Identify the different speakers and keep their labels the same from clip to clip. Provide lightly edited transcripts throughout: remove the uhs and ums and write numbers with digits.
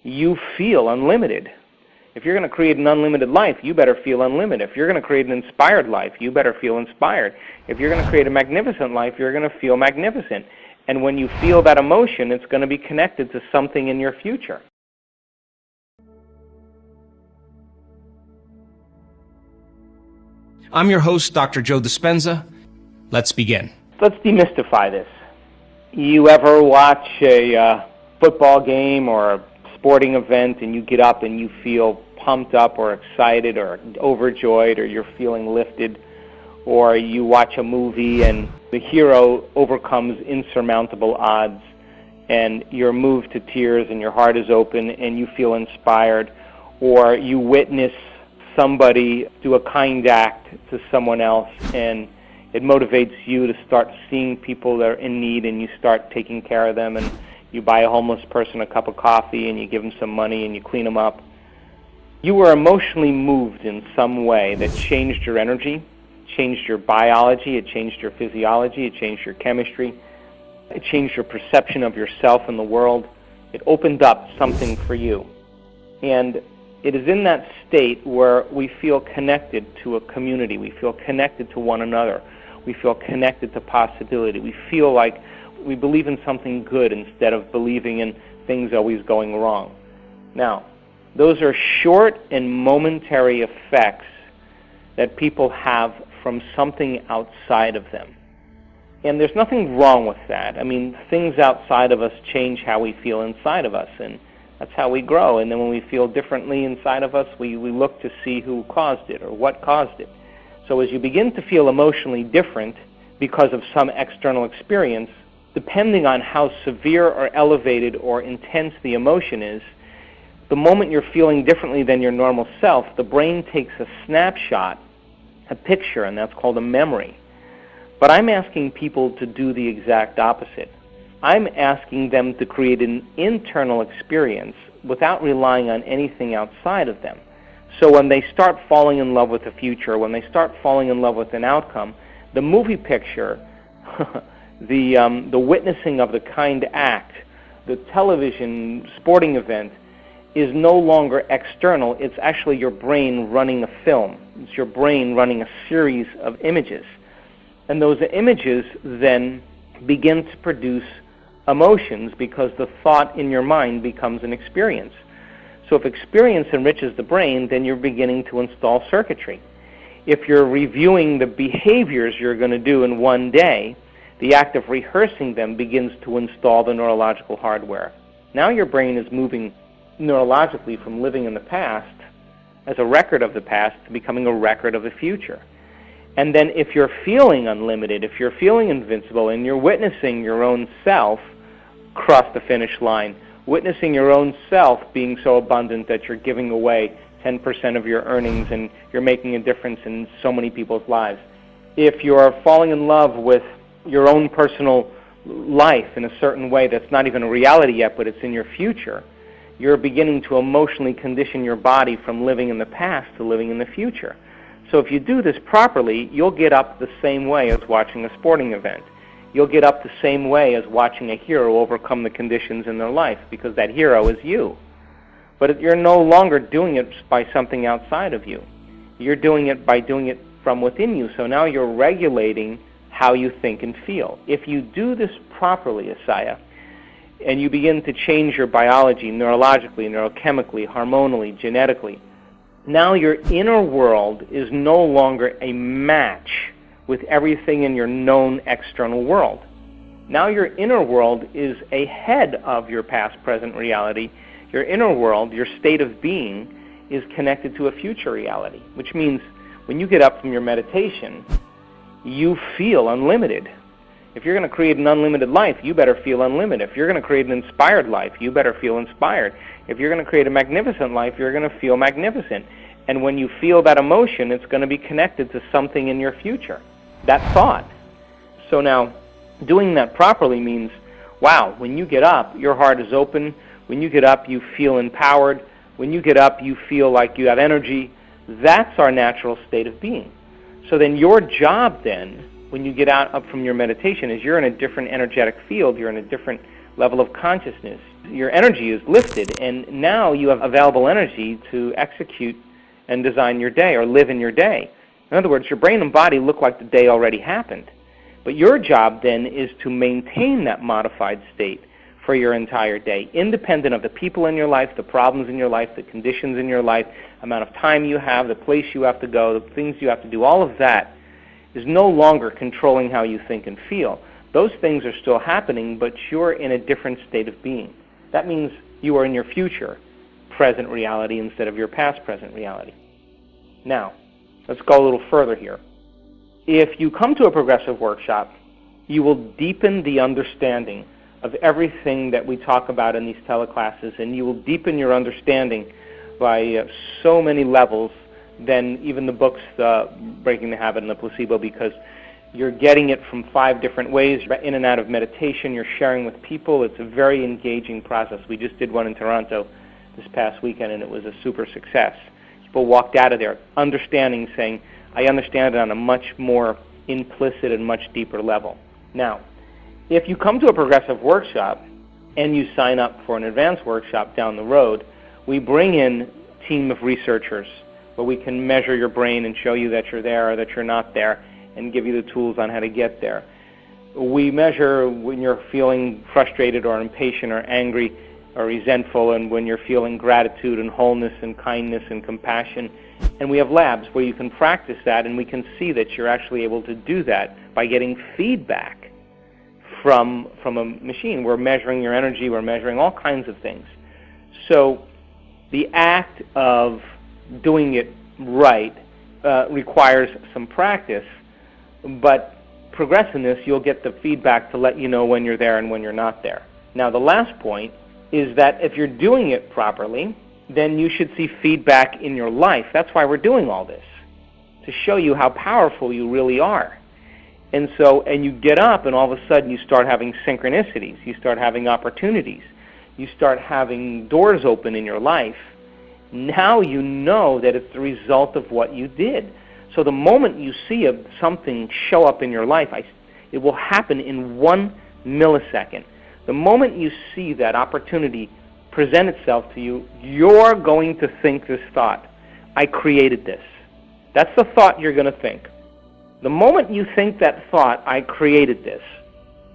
Speaker 1: you feel unlimited. If you're going to create an unlimited life, you better feel unlimited. If you're going to create an inspired life, you better feel inspired. If you're going to create a magnificent life, you're going to feel magnificent. And when you feel that emotion, it's going to be connected to something in your future.
Speaker 2: I'm your host, Dr. Joe Dispenza. Let's begin.
Speaker 1: Let's demystify this. You ever watch a football game or a sporting event and you get up and you feel pumped up or excited or overjoyed, or you're feeling lifted? Or you watch a movie and the hero overcomes insurmountable odds and you're moved to tears and your heart is open and you feel inspired? Or you witness somebody do a kind act to someone else and it motivates you to start seeing people that are in need and you start taking care of them, and you buy a homeless person a cup of coffee and you give them some money and you clean them up. You were emotionally moved in some way that changed your energy, changed your biology, it changed your physiology, it changed your chemistry, it changed your perception of yourself and the world. It opened up something for you. And it is in that state where we feel connected to a community, we feel connected to one another, we feel connected to possibility, we feel like we believe in something good instead of believing in things always going wrong. Now, those are short and momentary effects that people have from something outside of them. And there's nothing wrong with that. I mean, things outside of us change how we feel inside of us, and that's how we grow. And then when we feel differently inside of us, we look to see who caused it or what caused it. So as you begin to feel emotionally different because of some external experience, depending on how severe or elevated or intense the emotion is, the moment you're feeling differently than your normal self, the brain takes a snapshot, a picture, and that's called a memory. But I'm asking people to do the exact opposite. I'm asking them to create an internal experience without relying on anything outside of them. So when they start falling in love with the future, when they start falling in love with an outcome, the movie picture, the witnessing of the kind act, the television sporting event, is no longer external. It's actually your brain running a film. It's your brain running a series of images. And those images then begin to produce emotions because the thought in your mind becomes an experience. So if experience enriches the brain, then you're beginning to install circuitry. If you're reviewing the behaviors you're going to do in one day, the act of rehearsing them begins to install the neurological hardware. Now your brain is moving neurologically from living in the past as a record of the past to becoming a record of the future. And then if you're feeling unlimited, if you're feeling invincible, and you're witnessing your own self cross the finish line, witnessing your own self being so abundant that you're giving away 10% of your earnings and you're making a difference in so many people's lives. If you're falling in love with your own personal life in a certain way that's not even a reality yet, but it's in your future, you're beginning to emotionally condition your body from living in the past to living in the future. So if you do this properly, you'll get up the same way as watching a sporting event. You'll get up the same way as watching a hero overcome the conditions in their life, because that hero is you. But you're no longer doing it by something outside of you. You're doing it by doing it from within you. So now you're regulating how you think and feel. If you do this properly, Asaya, and you begin to change your biology neurologically, neurochemically, hormonally, genetically, now your inner world is no longer a match with everything in your known external world. Now your inner world is ahead of your past, present reality. Your inner world, your state of being, is connected to a future reality, which means when you get up from your meditation, you feel unlimited. If you're going to create an unlimited life, you better feel unlimited. If you're going to create an inspired life, you better feel inspired. If you're going to create a magnificent life, you're going to feel magnificent. And when you feel that emotion, it's going to be connected to something in your future, that thought. So now, doing that properly means, wow, when you get up, your heart is open. When you get up, you feel empowered. When you get up, you feel like you have energy. That's our natural state of being. So then your job then, when you get up from your meditation, is you're in a different energetic field. You're in a different level of consciousness. Your energy is lifted, and now you have available energy to execute and design your day or live in your day. In other words, your brain and body look like the day already happened. But your job then is to maintain that modified state for your entire day, independent of the people in your life, the problems in your life, the conditions in your life, amount of time you have, the place you have to go, the things you have to do. All of that is no longer controlling how you think and feel. Those things are still happening, but you're in a different state of being. That means you are in your future present reality instead of your past present reality. Now, let's go a little further here. If you come to a progressive workshop, you will deepen the understanding of everything that we talk about in these teleclasses, and you will deepen your understanding by so many levels than even the books, Breaking the Habit and the Placebo, because you're getting it from 5 different ways. You're in and out of meditation, you're sharing with people. It's a very engaging process. We just did one in Toronto this past weekend, and it was a super success. People walked out of there understanding, saying, I understand it on a much more implicit and much deeper level. Now, if you come to a progressive workshop and you sign up for an advanced workshop down the road, we bring in a team of researchers where we can measure your brain and show you that you're there or that you're not there and give you the tools on how to get there. We measure when you're feeling frustrated or impatient or angry or resentful, and when you're feeling gratitude and wholeness and kindness and compassion. And we have labs where you can practice that, and we can see that you're actually able to do that by getting feedback from a machine. We're measuring your energy, we're measuring all kinds of things. So the act of doing it right requires some practice, but progressiveness, you'll get the feedback to let you know when you're there and when you're not there. Now, the last point is that if you're doing it properly, then you should see feedback in your life. That's why we're doing all this, to show you how powerful you really are. And you get up, and all of a sudden you start having synchronicities, you start having opportunities, you start having doors open in your life. Now you know that it's the result of what you did. So the moment you see something show up in your life, it will happen in 1 millisecond. The moment you see that opportunity present itself to you, you're going to think this thought, I created this. That's the thought you're going to think. The moment you think that thought, I created this,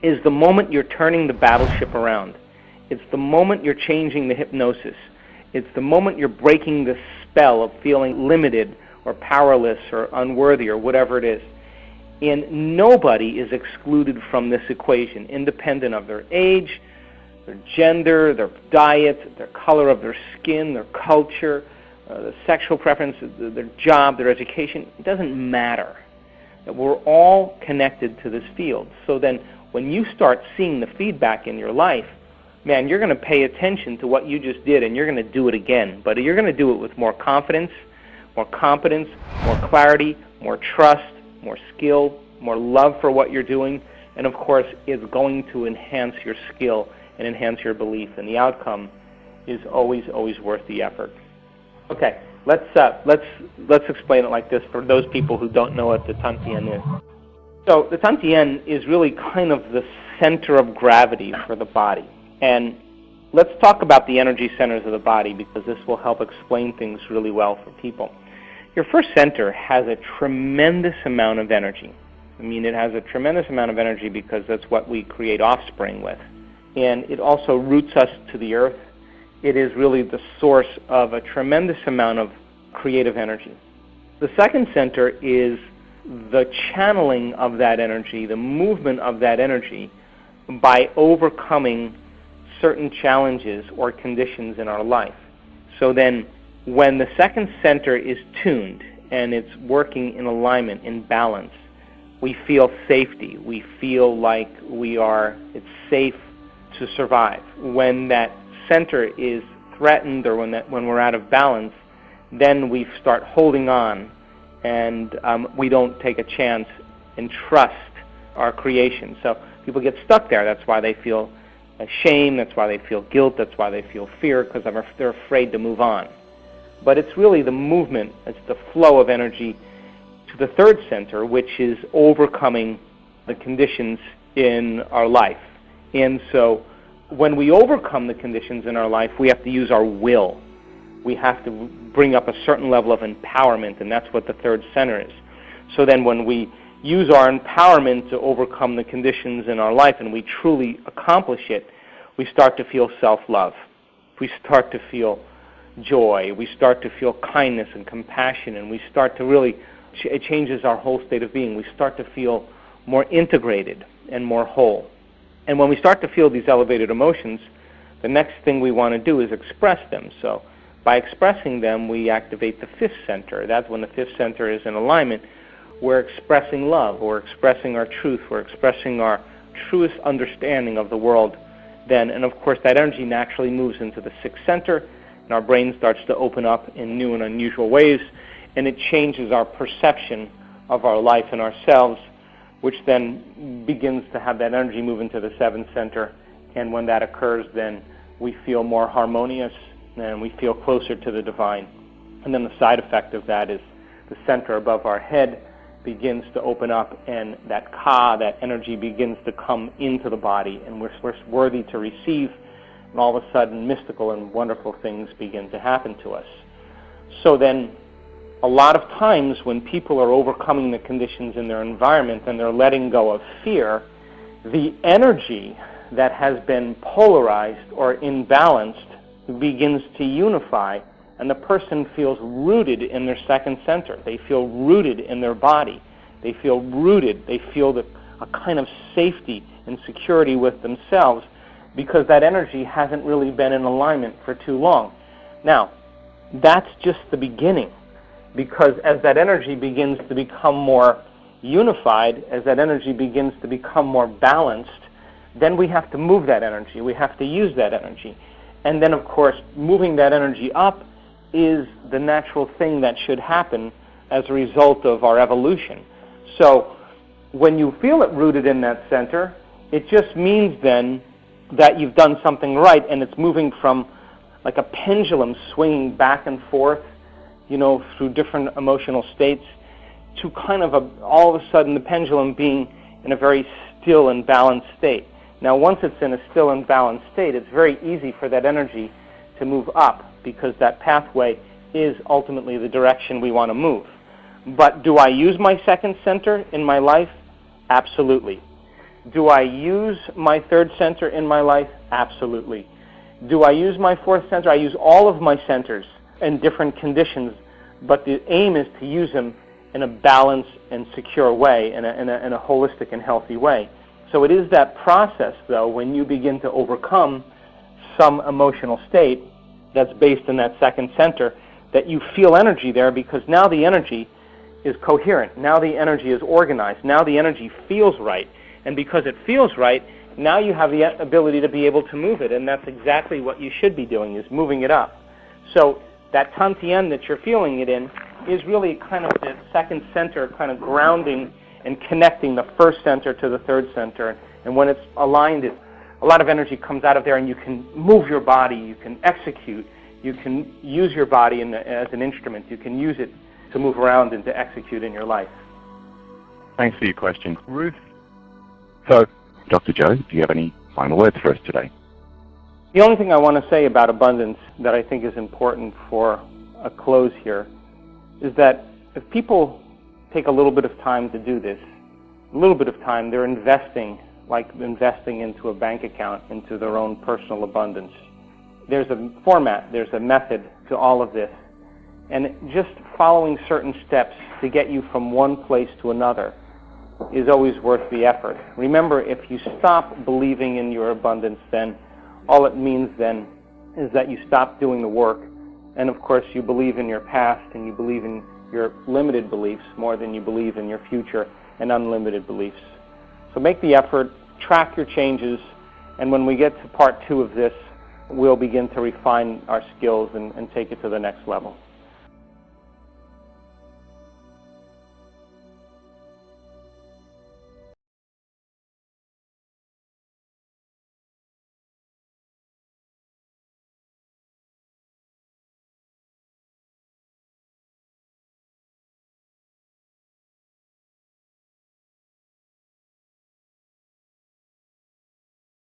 Speaker 1: is the moment you're turning the battleship around. It's the moment you're changing the hypnosis. It's the moment you're breaking the spell of feeling limited or powerless or unworthy or whatever it is. And nobody is excluded from this equation, independent of their age, their gender, their diet, their color of their skin, their culture, their sexual preference, their job, their education. It doesn't matter. We're all connected to this field. So then when you start seeing the feedback in your life, man, you're going to pay attention to what you just did, and you're going to do it again. But you're going to do it with more confidence, more competence, more clarity, more trust, more skill, more love for what you're doing, and of course it's going to enhance your skill and enhance your belief, and the outcome is always worth the effort. Okay, let's explain it like this for those people who don't know what the Tantien is. So the Tantien is really kind of the center of gravity for the body, and let's talk about the energy centers of the body, because this will help explain things really well for people. Your first center has a tremendous amount of energy. I mean, it has a tremendous amount of energy because that's what we create offspring with. And it also roots us to the earth. It is really the source of a tremendous amount of creative energy. The second center is the channeling of that energy, the movement of that energy by overcoming certain challenges or conditions in our life. So then, when the second center is tuned and it's working in alignment, in balance, we feel safety. We feel like it's safe to survive. When that center is threatened or when we're out of balance, then we start holding on, and we don't take a chance and trust our creation. So people get stuck there. That's why they feel shame. That's why they feel guilt. That's why they feel fear, because they're afraid to move on. But it's really the movement, it's the flow of energy to the third center, which is overcoming the conditions in our life. And so when we overcome the conditions in our life, we have to use our will. We have to bring up a certain level of empowerment, and that's what the third center is. So then when we use our empowerment to overcome the conditions in our life and we truly accomplish it, we start to feel self-love. We start to feel joy. We start to feel kindness and compassion, and we start to really, it changes our whole state of being. We start to feel more integrated and more whole. And when we start to feel these elevated emotions, the next thing we want to do is express them. So by expressing them, we activate the fifth center. That's when the fifth center is in alignment. We're expressing love. We're expressing our truth. We're expressing our truest understanding of the world then. And of course, that energy naturally moves into the sixth center, and our brain starts to open up in new and unusual ways, and it changes our perception of our life and ourselves, which then begins to have that energy move into the seventh center. And when that occurs, then we feel more harmonious and we feel closer to the divine. And then the side effect of that is the center above our head begins to open up, and that ka, that energy, begins to come into the body, and we're worthy to receive, and all of a sudden mystical and wonderful things begin to happen to us. So then a lot of times when people are overcoming the conditions in their environment and they're letting go of fear, the energy that has been polarized or imbalanced begins to unify, and the person feels rooted in their second center. They feel rooted in their body. They feel rooted. They feel a kind of safety and security with themselves because that energy hasn't really been in alignment for too long. Now, that's just the beginning, because as that energy begins to become more unified, as that energy begins to become more balanced, then we have to move that energy. We have to use that energy. And then, of course, moving that energy up is the natural thing that should happen as a result of our evolution. So when you feel it rooted in that center, it just means then that you've done something right, and it's moving from like a pendulum swinging back and forth, through different emotional states, to kind of all of a sudden the pendulum being in a very still and balanced state. Now, once it's in a still and balanced state, it's very easy for that energy to move up, because that pathway is ultimately the direction we want to move. But do I use my second center in my life? Absolutely. Do I use my third center in my life? Absolutely. Do I use my fourth center? I use all of my centers in different conditions, but the aim is to use them in a balanced and secure way, in a holistic and healthy way. So it is that process, though, when you begin to overcome some emotional state that's based in that second center, that you feel energy there, because now the energy is coherent. Now the energy is organized. Now the energy feels right. And because it feels right, now you have the ability to be able to move it. And that's exactly what you should be doing, is moving it up. So that tantien that you're feeling it in is really kind of the second center, kind of grounding and connecting the first center to the third center. And when it's aligned, a lot of energy comes out of there, and you can move your body, you can execute, you can use your body as an instrument, you can use it to move around and to execute in your life.
Speaker 3: Thanks for your question, Ruth. So, Dr. Joe, do you have any final words for us today?
Speaker 1: The only thing I want to say about abundance that I think is important for a close here is that if people take a little bit of time to do this, a little bit of time, they're investing, like investing into a bank account, into their own personal abundance. There's a format, there's a method to all of this. And just following certain steps to get you from one place to another is always worth the effort. Remember, if you stop believing in your abundance, then all it means then is that you stop doing the work. And of course, you believe in your past, and you believe in your limited beliefs more than you believe in your future and unlimited beliefs. So make the effort, track your changes, and when we get to part 2 of this, we'll begin to refine our skills and take it to the next level.